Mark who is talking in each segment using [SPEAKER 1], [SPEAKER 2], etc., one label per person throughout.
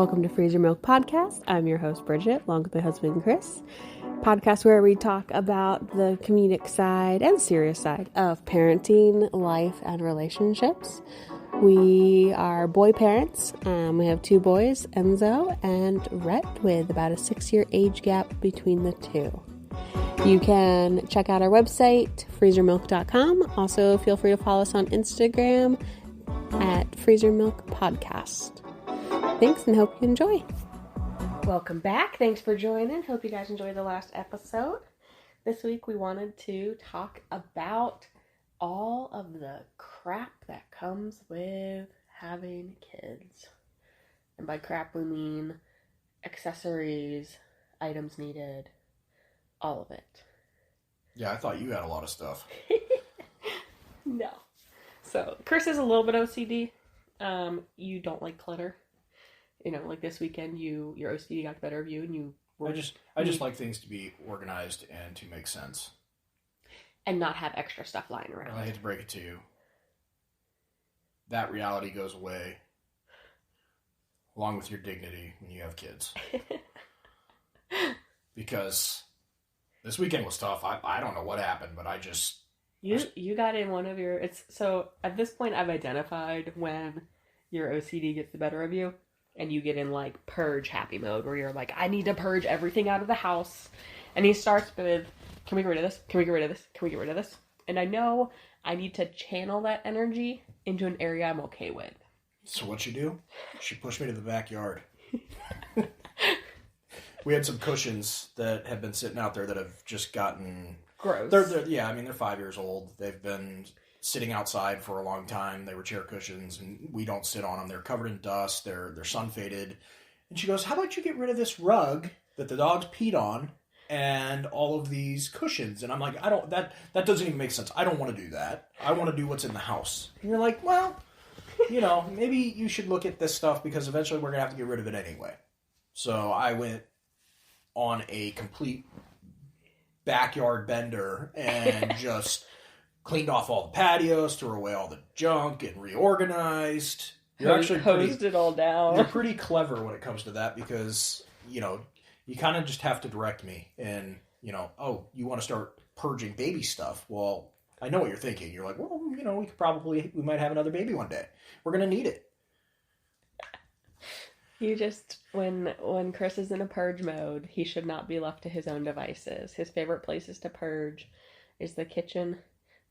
[SPEAKER 1] Welcome to Freezer Milk Podcast. I'm your host, Bridget, along with my husband, Chris. Podcast where we talk about the comedic side and serious side of parenting, life, and relationships. We are boy parents. We have two boys, Enzo and Rhett, with about a 6-year age gap between the two. You can check out our website, freezermilk.com. Also, feel free to follow us on Instagram at Freezer Milk Podcast. Thanks and hope you enjoy. Welcome back. Thanks for joining. Hope you guys enjoyed the last episode. This week we wanted to talk about all of the crap that comes with having kids. And by crap we mean accessories, items needed, all of it.
[SPEAKER 2] Yeah, I thought you had a lot of stuff.
[SPEAKER 1] No. So, Chris is a little bit OCD. You don't like clutter. You know, like this weekend, your OCD got the better of you, and you were...
[SPEAKER 2] I just like things to be organized and to make sense.
[SPEAKER 1] And not have extra stuff lying around.
[SPEAKER 2] I hate to break it to you. That reality goes away along with your dignity when you have kids. Because this weekend was tough. I don't know what happened, but You
[SPEAKER 1] got in one of your... So, at this point, I've identified when your OCD gets the better of you, and you get in, like, purge happy mode, where you're like, I need to purge everything out of the house. And he starts with, can we get rid of this? Can we get rid of this? Can we get rid of this? And I know I need to channel that energy into an area I'm okay with.
[SPEAKER 2] So what you do? She pushed me to the backyard. We had some cushions that have been sitting out there that have just gotten...
[SPEAKER 1] Gross.
[SPEAKER 2] They're 5 years old. They've been sitting outside for a long time. They were chair cushions, and we don't sit on them. They're covered in dust. They're sun faded. And she goes, how about you get rid of this rug that the dogs peed on and all of these cushions? And I'm like, that doesn't even make sense. I don't want to do that. I want to do what's in the house. And you're like, well, maybe you should look at this stuff because eventually we're going to have to get rid of it anyway. So I went on a complete backyard bender and just cleaned off all the patios, threw away all the junk, and reorganized.
[SPEAKER 1] You're actually hosed it all down.
[SPEAKER 2] You're pretty clever when it comes to that because, you kind of just have to direct me and, oh, you want to start purging baby stuff. Well, I know what you're thinking. You're like, well, we might have another baby one day. We're going to need it.
[SPEAKER 1] You just, when Chris is in a purge mode, he should not be left to his own devices. His favorite places to purge is the kitchen,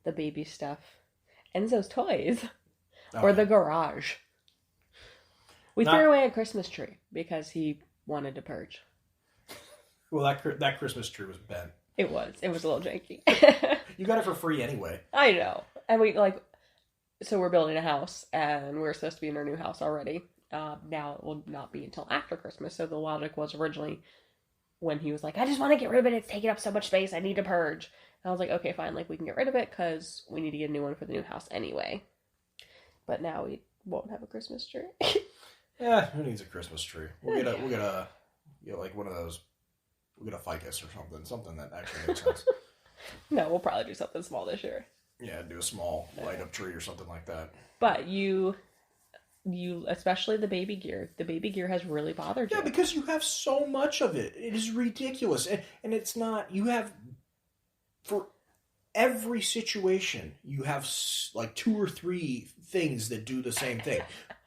[SPEAKER 1] the baby stuff, Enzo's toys, or the garage. We threw away a Christmas tree because he wanted to purge.
[SPEAKER 2] Well, that Christmas tree was bent.
[SPEAKER 1] It was a little janky.
[SPEAKER 2] You got it for free anyway.
[SPEAKER 1] I know. And so we're building a house, and we're supposed to be in our new house already. Now it will not be until after Christmas. So the logic was originally when he was like, I just want to get rid of it. It's taking up so much space. I need to purge. And I was like, okay, fine. We can get rid of it because we need to get a new one for the new house anyway. But now we won't have a Christmas tree.
[SPEAKER 2] Yeah, who needs a Christmas tree? We'll get one of those. We'll get a ficus or something that actually makes sense.
[SPEAKER 1] No, we'll probably do something small this year.
[SPEAKER 2] Yeah, do a small light up tree or something like that.
[SPEAKER 1] But you, especially the baby gear has really bothered you.
[SPEAKER 2] Yeah, because you have so much of it. It is ridiculous. And it's not, you have, for every situation, you have like 2 or 3 things that do the same thing.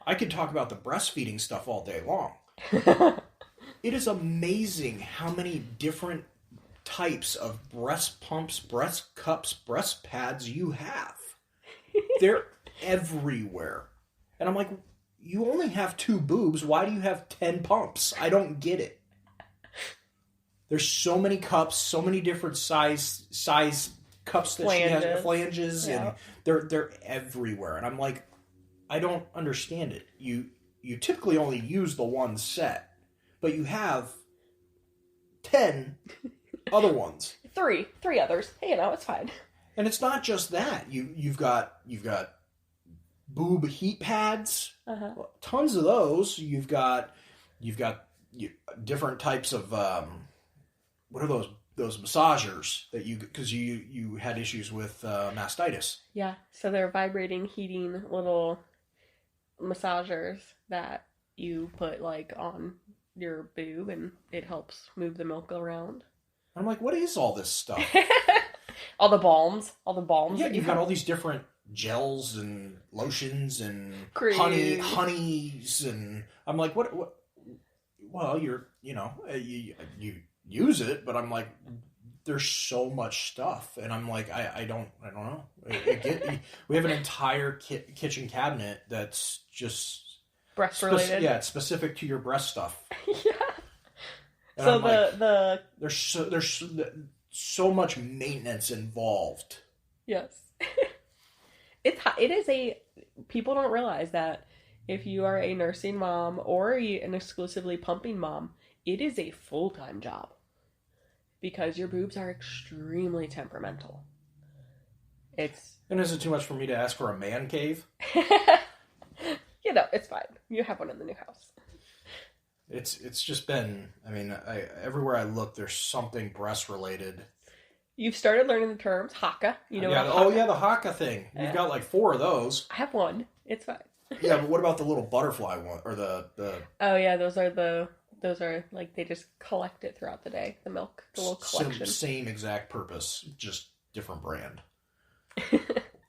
[SPEAKER 2] I could talk about the breastfeeding stuff all day long. It is amazing how many different types of breast pumps, breast cups, breast pads you have. They're everywhere. And I'm like, you only have 2 boobs. Why do you have 10 pumps? I don't get it. There's so many cups, so many different size cups that she has, flanges, yeah. And they're everywhere. And I'm like, I don't understand it. You typically only use the one set, but you have 10 other ones.
[SPEAKER 1] 3 others. Hey, it's fine.
[SPEAKER 2] And it's not just that. You've got boob heat pads, tons of those. You've got different types of what are those massagers that because you had issues with mastitis.
[SPEAKER 1] Yeah, so they're vibrating, heating little massagers that you put like on your boob and it helps move the milk around.
[SPEAKER 2] I'm like, what is all this stuff?
[SPEAKER 1] all the balms.
[SPEAKER 2] Yeah, you've got all these different gels and lotions and honeys, and I'm like, what? Well, you use it, but I'm like, there's so much stuff, and I'm like, I don't know. We have an entire kitchen cabinet that's just
[SPEAKER 1] breast related.
[SPEAKER 2] It's specific to your breast stuff.
[SPEAKER 1] Yeah.
[SPEAKER 2] And
[SPEAKER 1] so
[SPEAKER 2] there's so much maintenance involved.
[SPEAKER 1] Yes. It is people don't realize that if you are a nursing mom or an exclusively pumping mom, it is a full-time job because your boobs are extremely temperamental.
[SPEAKER 2] And is it too much for me to ask for a man cave?
[SPEAKER 1] It's fine. You have one in the new house.
[SPEAKER 2] It's just been, everywhere I look, there's something breast related.
[SPEAKER 1] You've started learning the terms. Haka.
[SPEAKER 2] The Haka thing. You've got like 4 of those.
[SPEAKER 1] I have one. It's fine.
[SPEAKER 2] Yeah, but what about the little butterfly one? Or the...
[SPEAKER 1] Oh, yeah, those are like, they just collect it throughout the day. The milk. The little collection.
[SPEAKER 2] Same exact purpose, just different brand.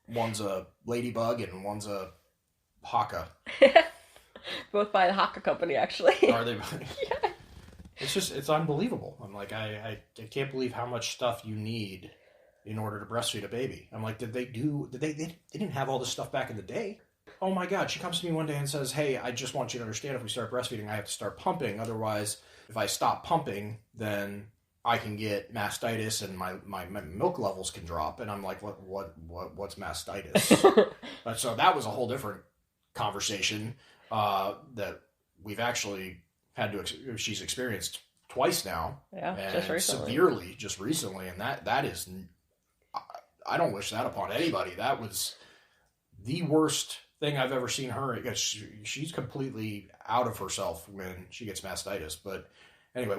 [SPEAKER 2] One's a ladybug and one's a Haka.
[SPEAKER 1] Both by the Haka company, actually.
[SPEAKER 2] Are they?
[SPEAKER 1] Yeah.
[SPEAKER 2] It's unbelievable. I'm like, I can't believe how much stuff you need in order to breastfeed a baby. I'm like, they didn't have all this stuff back in the day. Oh my God. She comes to me one day and says, hey, I just want you to understand, if we start breastfeeding, I have to start pumping. Otherwise, if I stop pumping, then I can get mastitis and my milk levels can drop. And I'm like, what's mastitis? So that was a whole different conversation that we've actually she's experienced twice now.
[SPEAKER 1] Yeah,
[SPEAKER 2] and severely just recently. And that is, I don't wish that upon anybody. That was the worst thing I've ever seen her. She's completely out of herself when she gets mastitis. But anyway,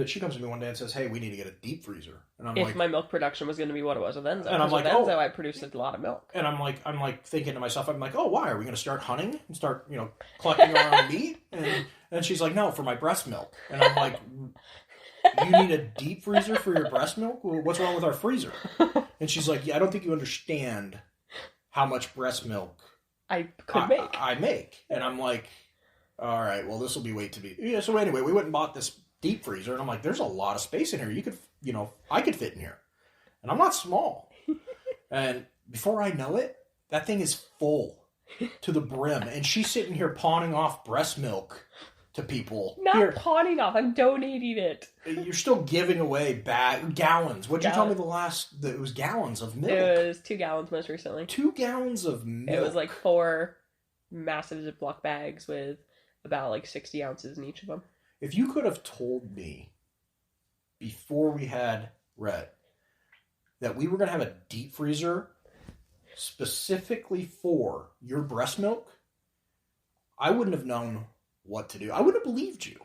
[SPEAKER 2] she comes to me one day and says, hey, we need to get a deep freezer. And I'm
[SPEAKER 1] if my milk production was going to be what it was with Enzo.
[SPEAKER 2] And I'm like,
[SPEAKER 1] with Enzo, I produced a lot of milk.
[SPEAKER 2] And I'm like thinking to myself, I'm like, oh, why? Are we going to start hunting and start, collecting our own meat? And she's like, no, for my breast milk. And I'm like, you need a deep freezer for your breast milk? Well, what's wrong with our freezer? And she's like, yeah, I don't think you understand how much breast milk
[SPEAKER 1] I make.
[SPEAKER 2] I make. And I'm like, all right, well, this will be Yeah, so anyway, we went and bought this deep freezer, and I'm like, there's a lot of space in here. You could, I could fit in here. And I'm not small. And before I know it, that thing is full to the brim. And she's sitting here pawning off breast milk to people.
[SPEAKER 1] Not pawning off, I'm donating it.
[SPEAKER 2] You're still giving away gallons. What'd you tell me it was gallons of milk?
[SPEAKER 1] It was 2 gallons most recently.
[SPEAKER 2] 2 gallons of milk?
[SPEAKER 1] It was like 4 massive Ziploc bags with about like 60 ounces in each of them.
[SPEAKER 2] If you could have told me before we had Rhett that we were going to have a deep freezer specifically for your breast milk, I wouldn't have known what to do. I wouldn't have believed you.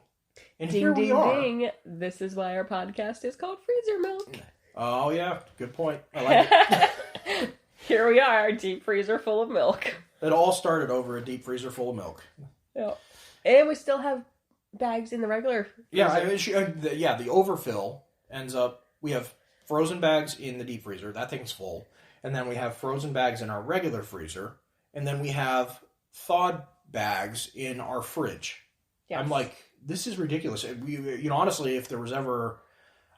[SPEAKER 2] And
[SPEAKER 1] ding,
[SPEAKER 2] here we are.
[SPEAKER 1] Ding. This is why our podcast is called Freezer Milk.
[SPEAKER 2] Oh, yeah. Good point. I like it.
[SPEAKER 1] Here we are, deep freezer full of milk.
[SPEAKER 2] It all started over a deep freezer full of milk.
[SPEAKER 1] Yeah. And we still have bags in the regular freezer.
[SPEAKER 2] Yeah, the overfill ends up, we have frozen bags in the deep freezer. That thing's full. And then we have frozen bags in our regular freezer. And then we have thawed bags in our fridge. Yes. I'm like, this is ridiculous. We, honestly, if there was ever,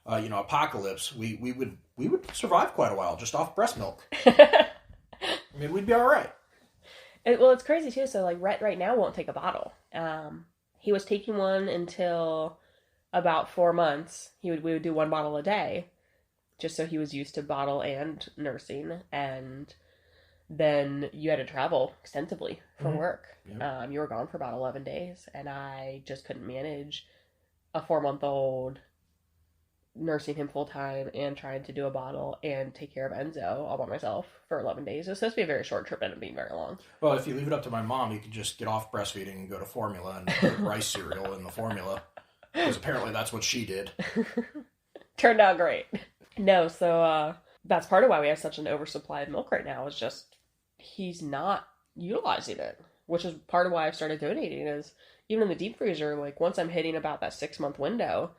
[SPEAKER 2] apocalypse, we would survive quite a while just off breast milk. We'd be all right.
[SPEAKER 1] It's crazy too. So like Rhett right now won't take a bottle. He was taking one until about 4 months. We would do 1 bottle a day, just so he was used to bottle and nursing. And then you had to travel extensively for work. Yep. You were gone for about 11 days, and I just couldn't manage a 4-month-old nursing him full time and trying to do a bottle and take care of Enzo all by myself for 11 days. It was supposed to be a very short trip, and it being very long.
[SPEAKER 2] Well, if you leave it up to my mom, you could just get off breastfeeding and go to formula and put rice cereal in the formula, because apparently that's what she did.
[SPEAKER 1] Turned out great. No, so that's part of why we have such an oversupply of milk right now, is just he's not utilizing it. which is part of why I've started donating is even in the deep freezer, like once I'm hitting about that 6-month window,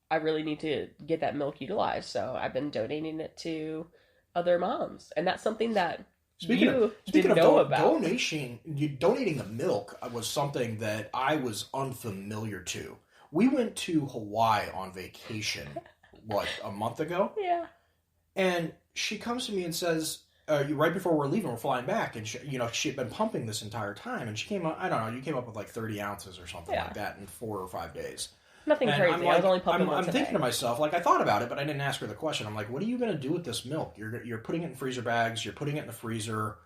[SPEAKER 1] I really need to get that milk utilized. So I've been donating it to other moms. And that's something that
[SPEAKER 2] Speaking
[SPEAKER 1] didn't
[SPEAKER 2] of
[SPEAKER 1] know about.
[SPEAKER 2] donating the milk was something that I was unfamiliar to. We went to Hawaii on vacation, what, a month ago?
[SPEAKER 1] Yeah.
[SPEAKER 2] And she comes to me and says, right before we're leaving, we're flying back, and she had been pumping this entire time, and she came up, I don't know, you came up with like 30 ounces or something like that in 4 or 5 days.
[SPEAKER 1] Nothing
[SPEAKER 2] and
[SPEAKER 1] crazy.
[SPEAKER 2] I'm like,
[SPEAKER 1] I was only pumping once
[SPEAKER 2] I'm
[SPEAKER 1] a
[SPEAKER 2] thinking
[SPEAKER 1] day.
[SPEAKER 2] to myself, like, I thought about it, but I didn't ask her the question. I'm like, what are you going to do with this milk? You're putting it in freezer bags. You're putting it in the freezer.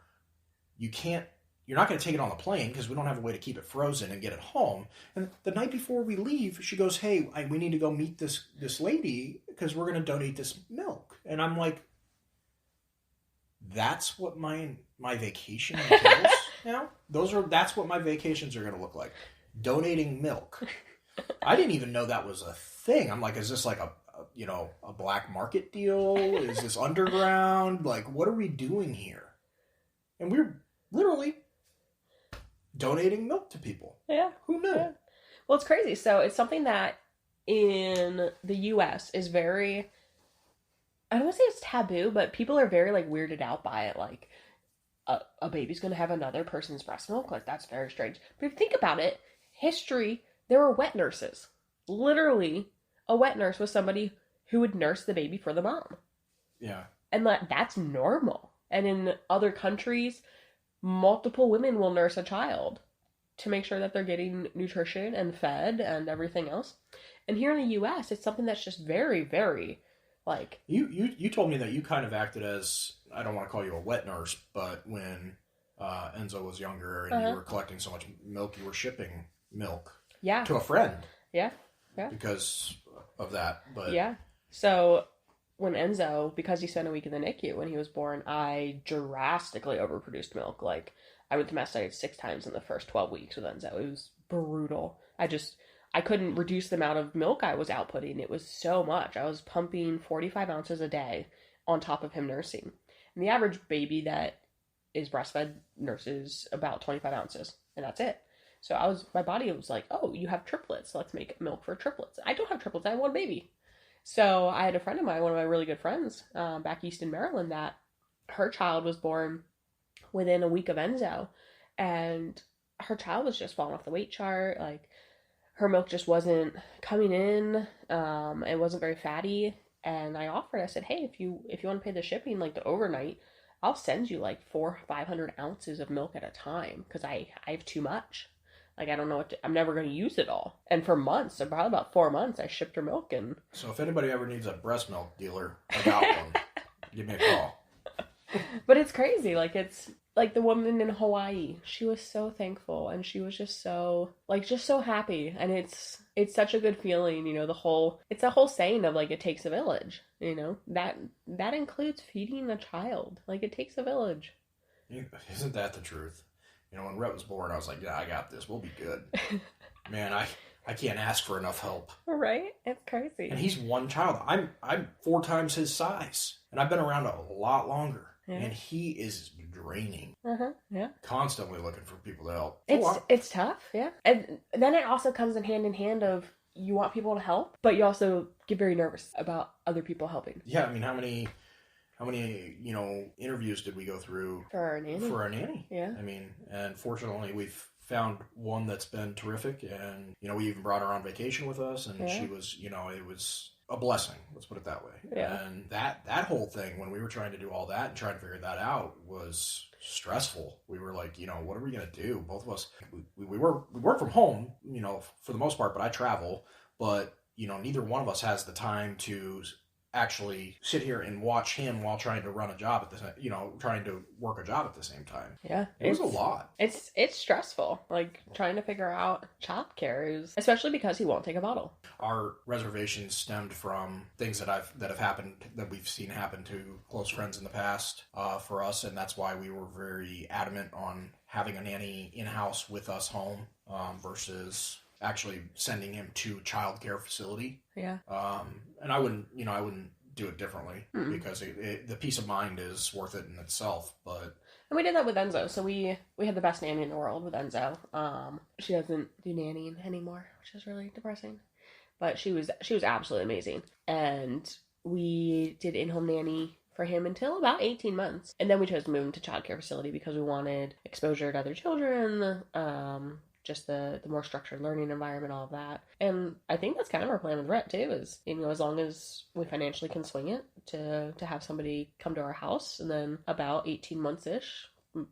[SPEAKER 2] You're not going to take it on the plane because we don't have a way to keep it frozen and get it home. And the night before we leave, she goes, hey, we need to go meet this lady because we're going to donate this milk. And I'm like, that's what my vacation entails now? That's what my vacations are going to look like. Donating milk. I didn't even know that was a thing. I'm like, is this like a black market deal? Is this underground? Like, what are we doing here? And we're literally donating milk to people.
[SPEAKER 1] Yeah.
[SPEAKER 2] Who knew?
[SPEAKER 1] Yeah. Well, it's crazy. So it's something that in the U.S. is very, I don't want to say it's taboo, but people are very like weirded out by it. Like, a baby's going to have another person's breast milk? Like, that's very strange. But if you think about it, history, there were wet nurses. Literally, a wet nurse was somebody who would nurse the baby for the mom.
[SPEAKER 2] Yeah.
[SPEAKER 1] And that's normal. And in other countries, multiple women will nurse a child to make sure that they're getting nutrition and fed and everything else. And here in the U.S., it's something that's just very, very, like...
[SPEAKER 2] You told me that you kind of acted as, I don't want to call you a wet nurse, but when Enzo was younger and you were collecting so much milk, you were shipping milk to a friend.
[SPEAKER 1] Yeah.
[SPEAKER 2] Because of that. But
[SPEAKER 1] yeah. So when Enzo, because he spent a week in the NICU when he was born, I drastically overproduced milk. Like, I went to mastitis 6 times in the first 12 weeks with Enzo. It was brutal. I couldn't reduce the amount of milk I was outputting. It was so much. I was pumping 45 ounces a day on top of him nursing. And the average baby that is breastfed nurses about 25 ounces, and that's it. So my body was like, oh, you have triplets. Let's make milk for triplets. I don't have triplets. I have one baby. So I had a friend of mine, one of my really good friends, back east in Maryland, that her child was born within a week of Enzo. And her child was just falling off the weight chart. Like, her milk just wasn't coming in. It wasn't very fatty. And I said, hey, if you want to pay the shipping, like the overnight, I'll send you like 400 or 500 ounces of milk at a time because I have too much. Like, I don't know I'm never going to use it all. And for months, probably about 4 months, I shipped her milk. And
[SPEAKER 2] so if anybody ever needs a breast milk dealer, I got one. Give me a call.
[SPEAKER 1] But it's crazy. Like, it's like the woman in Hawaii. She was so thankful, and she was just so happy. And it's such a good feeling, it's a whole saying of like, it takes a village, that includes feeding a child. Like, it takes a village.
[SPEAKER 2] Isn't that the truth? When Rhett was born, I was like, yeah, I got this. We'll be good. Man, I can't ask for enough help.
[SPEAKER 1] Right? It's crazy.
[SPEAKER 2] And he's one child. I'm 4 times his size. And I've been around a lot longer. Yeah. And he is draining.
[SPEAKER 1] Yeah.
[SPEAKER 2] Constantly looking for people to help.
[SPEAKER 1] It's tough, yeah. And then it also comes in hand of you want people to help, but you also get very nervous about other people helping.
[SPEAKER 2] Yeah, I mean, how many interviews did we go through
[SPEAKER 1] for our nanny?
[SPEAKER 2] Yeah. I mean, and fortunately we've found one that's been terrific, and we even brought her on vacation with us, and she was, it was a blessing, let's put it that way. Yeah. And that whole thing, when we were trying to do all that and trying to figure that out, was stressful. We were like, what are we going to do? Both of us, we work from home, for the most part, but I travel, but neither one of us has the time to actually sit here and watch him while trying to run a job trying to work a job at the same time.
[SPEAKER 1] Yeah.
[SPEAKER 2] It was a lot.
[SPEAKER 1] It's stressful. Like, trying to figure out childcare is, especially because he won't take a bottle.
[SPEAKER 2] Our reservations stemmed from things that have happened, that we've seen happen to close friends in the past, for us. And that's why we were very adamant on having a nanny in-house with us home, versus actually sending him to a child care facility.
[SPEAKER 1] Yeah.
[SPEAKER 2] And I wouldn't do it differently, because the peace of mind is worth it in itself. But
[SPEAKER 1] And we did that with Enzo. So we had the best nanny in the world with Enzo. She doesn't do nannying anymore, which is really depressing. But she was absolutely amazing. And we did in-home nanny for him until about 18 months. And then we chose to move him to childcare facility because we wanted exposure to other children, just the more structured learning environment, all of that. And I think that's kind of our plan with Rhett too, is, as long as we financially can swing it, to have somebody come to our house, and then about 18 months-ish,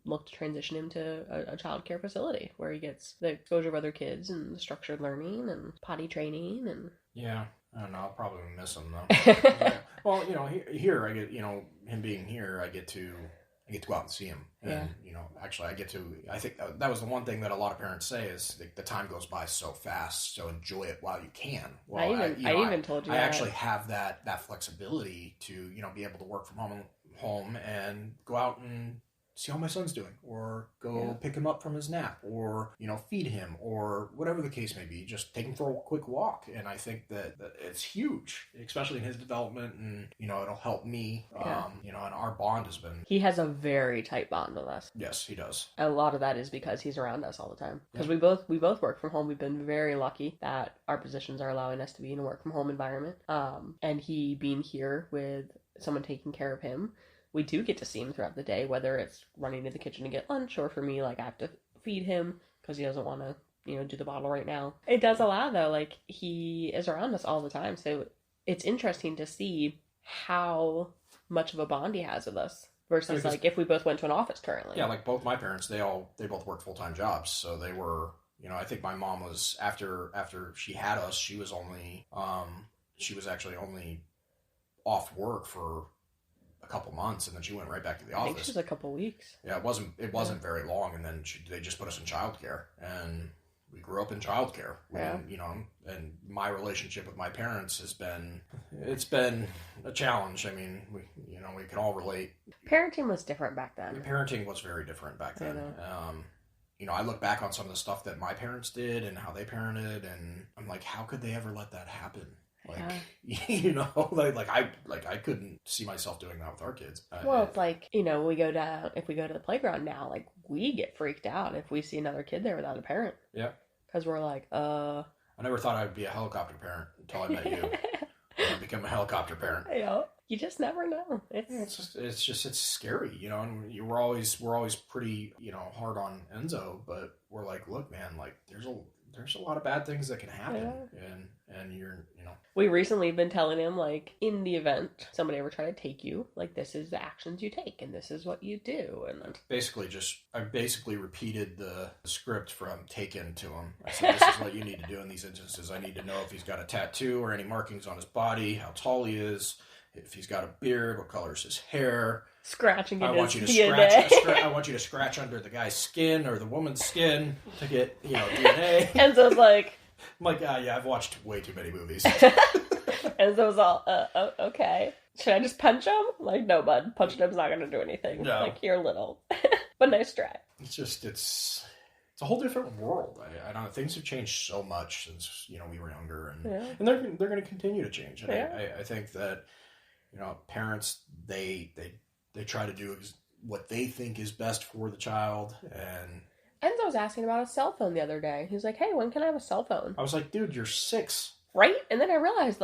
[SPEAKER 1] look to transition him to a child care facility where he gets the exposure of other kids and the structured learning and potty training. And
[SPEAKER 2] yeah, I don't know, I'll probably miss him though. Well, here I get, him being here, I get to go out and see him. And, actually I think that was the one thing that a lot of parents say is the time goes by so fast, so enjoy it while you can. Well, I even told you I actually have that flexibility to, be able to work from home and go out and see how my son's doing, or go pick him up from his nap, or, feed him, or whatever the case may be. Just take him for a quick walk. And I think that it's huge, especially in his development, and, it'll help me, and our bond has been...
[SPEAKER 1] He has a very tight bond with us.
[SPEAKER 2] Yes, he does.
[SPEAKER 1] A lot of that is because he's around us all the time. Because we both work from home. We've been very lucky that our positions are allowing us to be in a work from home environment. And he being here with someone taking care of him, we do get to see him throughout the day, whether it's running to the kitchen to get lunch, or for me, I have to feed him because he doesn't want to, do the bottle right now. It does allow, though, he is around us all the time. So it's interesting to see how much of a bond he has with us versus, if we both went to an office currently.
[SPEAKER 2] Yeah, both my parents, they both worked full-time jobs. So they were, I think my mom was, after she had us, she was actually only off work for a couple months, and then she went right back to the office.
[SPEAKER 1] I think she was a couple weeks.
[SPEAKER 2] Yeah, it wasn't very long, and then they just put us in childcare, and we grew up in childcare.
[SPEAKER 1] Yeah.
[SPEAKER 2] And my relationship with my parents has been a challenge. I mean, we can all relate.
[SPEAKER 1] Parenting was different back then.
[SPEAKER 2] Parenting was very different back then. I look back on some of the stuff that my parents did and how they parented, and I'm like, how could they ever let that happen? I couldn't see myself doing that with our kids.
[SPEAKER 1] Well, it's if we go to the playground now, we get freaked out if we see another kid there without a parent.
[SPEAKER 2] Yeah.
[SPEAKER 1] Because we're
[SPEAKER 2] I never thought I'd be a helicopter parent until I met you. I become a helicopter parent.
[SPEAKER 1] You just never know.
[SPEAKER 2] It's scary, and we're always pretty, hard on Enzo, but we're like, look, man, there's a lot of bad things that can happen, and you're,
[SPEAKER 1] We recently been telling him, in the event somebody ever tried to take you, this is the actions you take, and this is what you do, and
[SPEAKER 2] I basically repeated the script from Taken to him. I said, this is what you need to do in these instances. I need to know if he's got a tattoo or any markings on his body, how tall he is, if he's got a beard, what color is his hair.
[SPEAKER 1] Scratching
[SPEAKER 2] I want you to
[SPEAKER 1] DNA.
[SPEAKER 2] I want you to scratch under the guy's skin or the woman's skin to get, DNA.
[SPEAKER 1] Enzo's like...
[SPEAKER 2] I'm like, yeah, I've watched way too many movies.
[SPEAKER 1] Enzo's all, okay. Should I just punch him? No, bud. Punching him's not going to do anything.
[SPEAKER 2] No.
[SPEAKER 1] You're little. But nice try.
[SPEAKER 2] It's a whole different world. I don't know. Things have changed so much since, we were younger. And they're going to continue to change. And I think that, parents, they try to do what they think is best for the child. And
[SPEAKER 1] Enzo was asking about a cell phone the other day. He was like, hey, when can I have a cell phone?
[SPEAKER 2] I was like, dude, you're 6.
[SPEAKER 1] Right? And then I realized,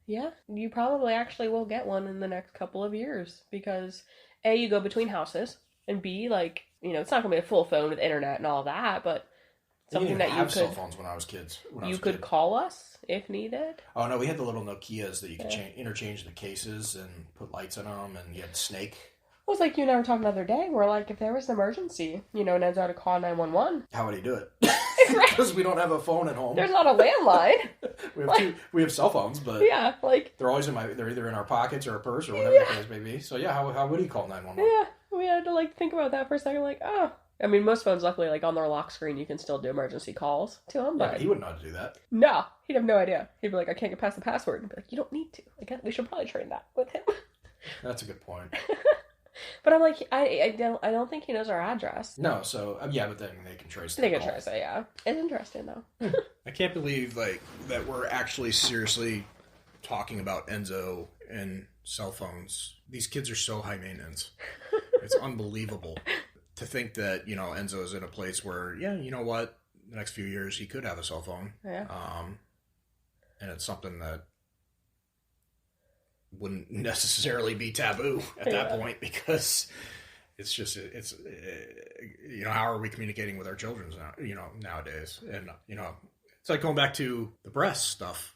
[SPEAKER 1] yeah, you probably actually will get one in the next couple of years. Because, A, you go between houses, and B, it's not going to be a full phone with internet and all that, but something that you could...
[SPEAKER 2] cell phones when I was kids.
[SPEAKER 1] You could call us if needed.
[SPEAKER 2] Oh, no, we had the little Nokias that you could interchange the cases and put lights in them, and you had Snake.
[SPEAKER 1] It was like you and I were talking the other day. We're if there was an emergency, and Enzo had to call 911.
[SPEAKER 2] How would he do it? Because we don't have a phone at home.
[SPEAKER 1] There's not a landline.
[SPEAKER 2] We have cell phones, but they're always they're either in our pockets or a purse or whatever the case may be. So yeah, how would he call 911?
[SPEAKER 1] Yeah, we had to think about that for a second. I mean, most phones, luckily, on their lock screen, you can still do emergency calls to them.
[SPEAKER 2] But he wouldn't know how to do that.
[SPEAKER 1] No, he'd have no idea. He'd be like, I can't get past the password. And be like, you don't need to. We should probably train that with him.
[SPEAKER 2] That's a good point.
[SPEAKER 1] But I'm like, I don't think he knows our address.
[SPEAKER 2] No, so yeah, but then they can trace.
[SPEAKER 1] They can trace it, yeah. It's interesting though.
[SPEAKER 2] I can't believe that we're actually seriously talking about Enzo and cell phones. These kids are so high maintenance. It's unbelievable to think that, Enzo is in a place where, yeah, you know what? The next few years he could have a cell phone.
[SPEAKER 1] Yeah.
[SPEAKER 2] And it's something that wouldn't necessarily be taboo at that point, because it's just, how are we communicating with our children now, nowadays? And, it's like going back to the breast stuff.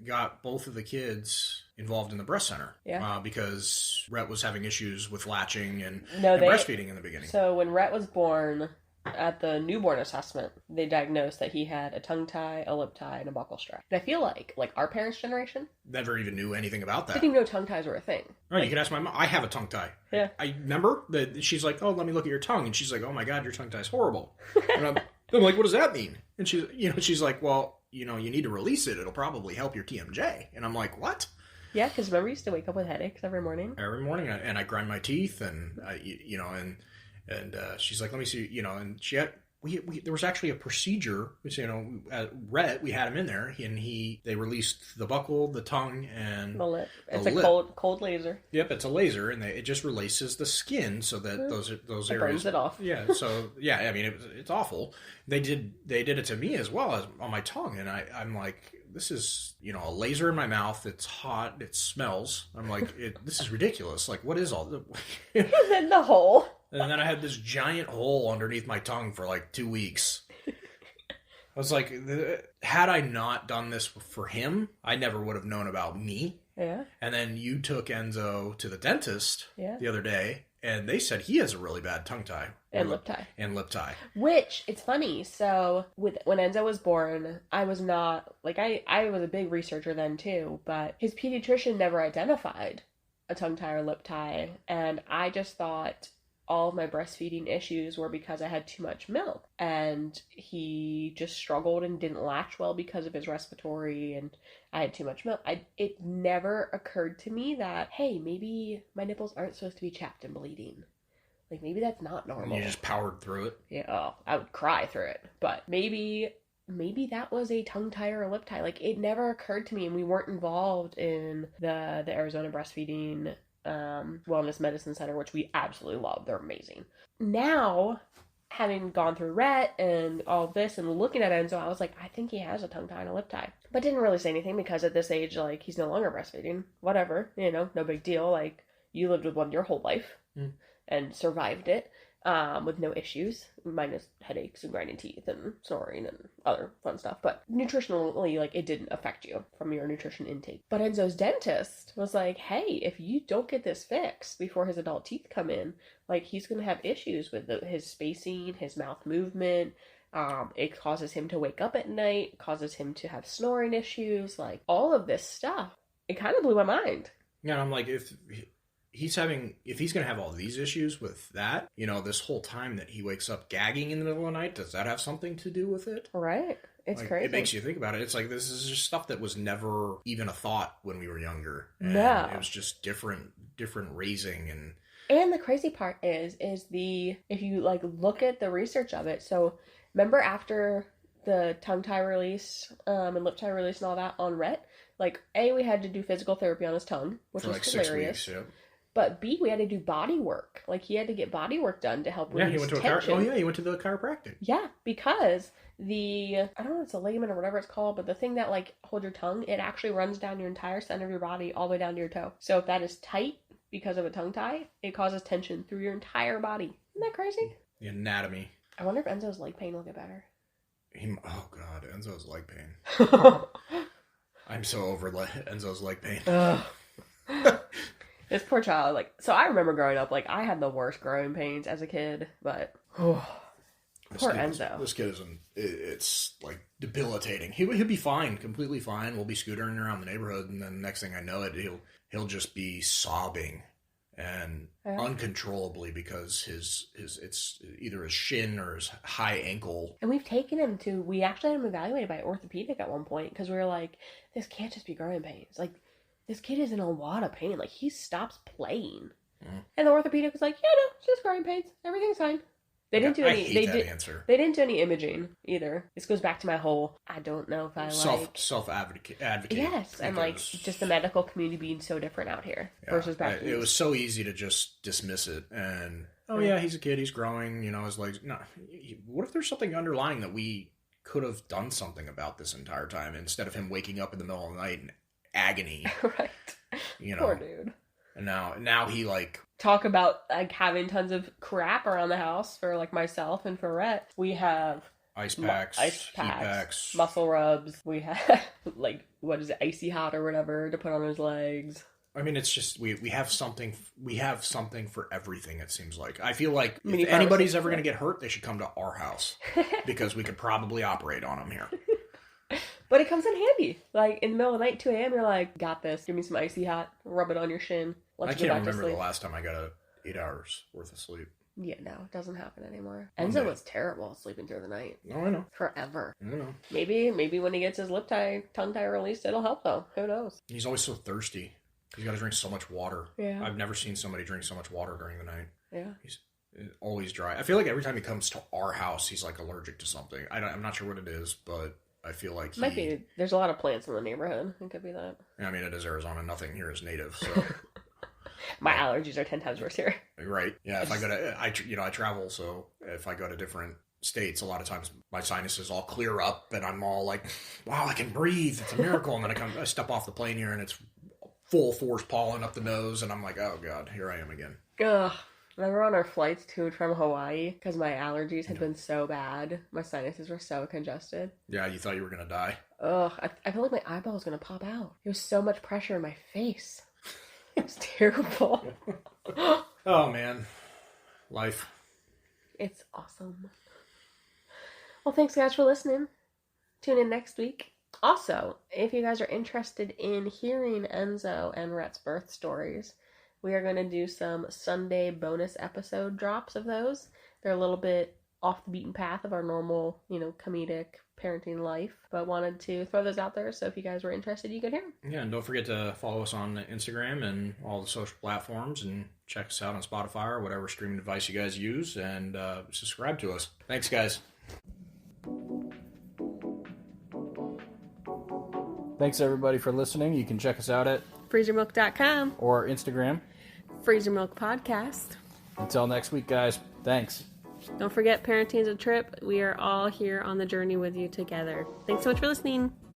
[SPEAKER 2] Got both of the kids involved in the breast center.
[SPEAKER 1] Yeah.
[SPEAKER 2] Because Rhett was having issues with latching and breastfeeding in the beginning.
[SPEAKER 1] So when Rhett was born, at the newborn assessment, they diagnosed that he had a tongue tie, a lip tie, and a buccal strap. And I feel like our parents' generation
[SPEAKER 2] never even knew anything about that.
[SPEAKER 1] Didn't even know tongue ties were a thing.
[SPEAKER 2] Right, you could ask my mom. I have a tongue tie.
[SPEAKER 1] Yeah.
[SPEAKER 2] I remember that she's like, oh, let me look at your tongue. And she's like, oh my God, your tongue tie's horrible. And I'm like, what does that mean? And she's like, well, you need to release it. It'll probably help your TMJ. And I'm like, what?
[SPEAKER 1] Yeah, because remember, you used to wake up with headaches every morning?
[SPEAKER 2] Every morning, and I grind my teeth, and she's like, let me see, and she had, there was actually a procedure, which, at Rhett, we had him in there, and they released the buccal, the tongue, and
[SPEAKER 1] the lip. It's a cold laser.
[SPEAKER 2] Yep, it's a laser, and it just releases the skin so that those areas
[SPEAKER 1] burns it off.
[SPEAKER 2] Yeah, so yeah, I mean, it's awful. They did it to me as well, as on my tongue, and I'm like, this is, a laser in my mouth. It's hot. It smells. I'm like, this is ridiculous. Like, what is all the...
[SPEAKER 1] And then the hole.
[SPEAKER 2] And then I had this giant hole underneath my tongue for like 2 weeks. I was like, had I not done this for him, I never would have known about me.
[SPEAKER 1] Yeah. And
[SPEAKER 2] then you took Enzo to the dentist the other day, and they said he has a really bad tongue tie.
[SPEAKER 1] And lip tie.
[SPEAKER 2] And lip tie.
[SPEAKER 1] Which, it's funny, so when Enzo was born, I was not, I was a big researcher then too, but his pediatrician never identified a tongue tie or lip tie, and I just thought all of my breastfeeding issues were because I had too much milk, and he just struggled and didn't latch well because of his respiratory, and I had too much milk. It never occurred to me that, hey, maybe my nipples aren't supposed to be chapped and bleeding. Like, maybe that's not normal.
[SPEAKER 2] And you just powered through it?
[SPEAKER 1] Yeah, I would cry through it. But maybe that was a tongue tie or a lip tie. Like, it never occurred to me, and we weren't involved in the Arizona breastfeeding wellness medicine center, which we absolutely love. They're amazing. Now, having gone through Rhett and all this and looking at Enzo, I was like, I think he has a tongue tie and a lip tie. But didn't really say anything because at this age, he's no longer breastfeeding. Whatever, no big deal. You lived with one your whole life. And survived it with no issues, minus headaches and grinding teeth and snoring and other fun stuff. But nutritionally, it didn't affect you from your nutrition intake. But Enzo's dentist was like, hey, if you don't get this fixed before his adult teeth come in, he's going to have issues with his spacing, his mouth movement. It causes him to wake up at night, causes him to have snoring issues, all of this stuff. It kind of blew my mind.
[SPEAKER 2] Yeah, I'm like, if he's going to have all these issues with that, this whole time that he wakes up gagging in the middle of the night, does that have something to do with it?
[SPEAKER 1] Right. It's crazy.
[SPEAKER 2] It makes you think about it. It's like, this is just stuff that was never even a thought when we were younger. And
[SPEAKER 1] no.
[SPEAKER 2] It was just different raising.
[SPEAKER 1] And the crazy part is if you look at the research of it, so remember after the tongue tie release and lip tie release and all that on Rhett, we had to do physical therapy on his tongue, which was hilarious. 6 weeks, yeah. But B, we had to do body work. He had to get body work done to help release tension.
[SPEAKER 2] He went to the chiropractic.
[SPEAKER 1] Yeah, because I don't know if it's a ligament or whatever it's called, but the thing that holds your tongue, it actually runs down your entire center of your body all the way down to your toe. So if that is tight because of a tongue tie, it causes tension through your entire body. Isn't that crazy?
[SPEAKER 2] The anatomy.
[SPEAKER 1] I wonder if Enzo's leg pain will get better.
[SPEAKER 2] Oh God, Enzo's leg pain. I'm so over Enzo's leg pain.
[SPEAKER 1] This poor child, so I remember growing up, I had the worst growing pains as a kid, but poor Enzo.
[SPEAKER 2] This kid it's debilitating. He'll be fine, completely fine. We'll be scootering around the neighborhood, and then next thing I know he'll just be sobbing and uncontrollably because it's either his shin or his high ankle.
[SPEAKER 1] And we've taken him we actually had him evaluated by orthopedic at one point because we were like, this can't just be growing pains. This kid is in a lot of pain. He stops playing. And the orthopedic was like, yeah, no, it's just growing pains. Everything's fine. They didn't do
[SPEAKER 2] I
[SPEAKER 1] any.
[SPEAKER 2] hate that answer.
[SPEAKER 1] They didn't do any imaging either. This goes back to my whole. I don't know if I
[SPEAKER 2] self advocate.
[SPEAKER 1] Yes, and like just the medical community being so different out here versus back.
[SPEAKER 2] It was so easy to just dismiss it and yeah, he's a kid, he's growing. You know, his legs. No, what if there's something underlying that we could have done something about this entire time instead of him waking up in the middle of the night in agony?
[SPEAKER 1] Right.
[SPEAKER 2] You know,
[SPEAKER 1] poor dude.
[SPEAKER 2] And now he like
[SPEAKER 1] talk about like having tons of crap around the house for like myself and for Rhett. We have
[SPEAKER 2] ice packs, heat packs,
[SPEAKER 1] muscle rubs. We have like what is it, icy hot or whatever to put on his legs.
[SPEAKER 2] I mean, it's just we have something for everything. It seems like I feel like if anybody's ever going to get hurt, they should come to our house because we could probably operate on them here.
[SPEAKER 1] But it comes in handy. Like in the middle of the night, 2 a.m., you're like, got this. Give me some icy hot. Rub it on your shin.
[SPEAKER 2] I can't remember the last time I got 8 hours worth of sleep.
[SPEAKER 1] Yeah, no, it doesn't happen anymore. Enzo was terrible sleeping through the night.
[SPEAKER 2] Oh, I know.
[SPEAKER 1] Forever.
[SPEAKER 2] I know.
[SPEAKER 1] Maybe when he gets his tongue tie released, it'll help though. Who knows?
[SPEAKER 2] He's always so thirsty. He's got to drink so much water. Yeah. I've never seen somebody drink so much water during the night.
[SPEAKER 1] Yeah.
[SPEAKER 2] He's always dry. I feel like every time he comes to our house, he's like allergic to something. I'm not sure what it is, but I feel like
[SPEAKER 1] might be. There's a lot of plants in the neighborhood. It could be that.
[SPEAKER 2] I mean, it is Arizona. Nothing here is native. So
[SPEAKER 1] my allergies are 10 times worse here.
[SPEAKER 2] Right. Yeah. If I go to, I travel. So if I go to different states, a lot of times my sinuses all clear up, and I'm all like, "Wow, I can breathe! It's a miracle!" And then I step off the plane here, and it's full force pollen up the nose, and I'm like, "Oh God, here I am again."
[SPEAKER 1] Ugh. Remember on our flights to and from Hawaii, because my allergies had been so bad, my sinuses were so congested. Yeah,
[SPEAKER 2] you thought you were gonna die.
[SPEAKER 1] Ugh, I felt like my eyeball was gonna pop out. There was so much pressure in my face. It was terrible.
[SPEAKER 2] Oh man, life.
[SPEAKER 1] It's awesome. Well, thanks guys for listening. Tune in next week. Also, if you guys are interested in hearing Enzo and Rhett's birth stories, we are going to do some Sunday bonus episode drops of those. They're a little bit off the beaten path of our normal, comedic parenting life, but wanted to throw those out there. So if you guys were interested, you could hear them.
[SPEAKER 2] Yeah, and don't forget to follow us on Instagram and all the social platforms, and check us out on Spotify or whatever streaming device you guys use, and subscribe to us. Thanks, guys. Thanks, everybody, for listening. You can check us out at
[SPEAKER 1] freezermilk.com
[SPEAKER 2] or Instagram.
[SPEAKER 1] Freezer Milk Podcast.
[SPEAKER 2] Until next week, guys. Thanks.
[SPEAKER 1] Don't forget, parenting is a trip. We are all here on the journey with you together. Thanks so much for listening.